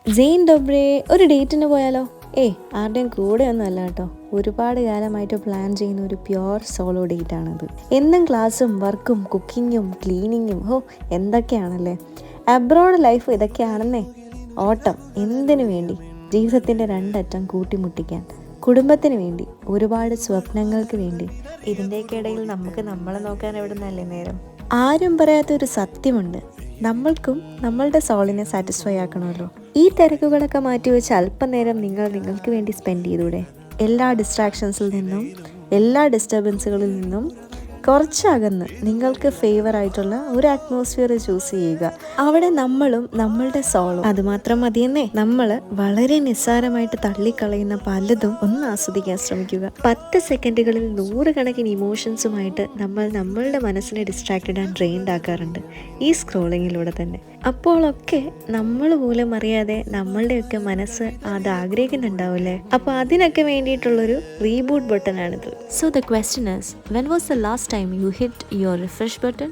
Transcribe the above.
സെയിൻ ഡൊബ്രേ, ഒരു ഡേറ്റിന് പോയാലോ? ആരുടെയും കൂടെ ഒന്നും അല്ല കേട്ടോ. ഒരുപാട് കാലമായിട്ട് പ്ലാൻ ചെയ്യുന്ന ഒരു പ്യുവർ സോളോ ഡേറ്റ് ആണത്. എന്നും ക്ലാസ്സും വർക്കും കുക്കിങ്ങും ക്ലീനിങ്ങും എന്തൊക്കെയാണല്ലേ. Abroad life ഇതൊക്കെയാണെന്നേ. ഓട്ടം എന്തിനു വേണ്ടി? ജീവിതത്തിൻ്റെ രണ്ടറ്റം കൂട്ടിമുട്ടിക്കാൻ, കുടുംബത്തിന് വേണ്ടി, ഒരുപാട് സ്വപ്നങ്ങൾക്ക് വേണ്ടി. ഇതിൻ്റെയൊക്കെ ഇടയിൽ നമുക്ക് നമ്മളെ നോക്കാൻ എവിടെ നിന്നല്ലേ നേരം? ആരും പറയാത്തൊരു സത്യമുണ്ട്, നമ്മൾക്കും നമ്മളുടെ സോളിനെ സാറ്റിസ്ഫൈ ആക്കണമല്ലോ. ഈ തിരക്കുകളൊക്കെ മാറ്റിവെച്ച് അല്പനേരം നിങ്ങൾക്ക് വേണ്ടി സ്പെൻഡ് ചെയ്തൂടെ? എല്ലാ ഡിസ്ട്രാക്ഷൻസിൽ നിന്നും, എല്ലാ ഡിസ്റ്റർബൻസുകളിൽ നിന്നും കുറച്ചകന്ന് നിങ്ങൾക്ക് ഫേവർ ആയിട്ടുള്ള ഒരു അറ്റ്മോസ്ഫിയർ ചൂസ് ചെയ്യുക. അവിടെ നമ്മളും നമ്മളുടെ സോളും. അതുമാത്രം മതിയെന്നേ. നമ്മൾ വളരെ നിസ്സാരമായിട്ട് തള്ളിക്കളയുന്ന പലതും ഒന്ന് ആസ്വദിക്കാൻ ശ്രമിക്കുക. 10 സെക്കൻഡുകളിൽ 100 കണക്കിന് ഇമോഷൻസുമായിട്ട് നമ്മൾ നമ്മളുടെ മനസ്സിനെ ഡിസ്ട്രാക്റ്റഡ് ആൻഡ് ഡ്രെയിൻഡ് ആക്കാറുണ്ട് ഈ സ്ക്രോളിങ്ങിലൂടെ തന്നെ. അപ്പോഴൊക്കെ നമ്മൾ പോലും അറിയാതെ നമ്മളുടെയൊക്കെ മനസ്സ് അത് ആഗ്രഹിക്കുന്നുണ്ടാവില്ലേ? അപ്പോൾ അതിനൊക്കെ വേണ്ടിയിട്ടുള്ളൊരു റീബൂട്ട് ബട്ടനാണിത്. So the question is, when was the last time you hit your refresh button?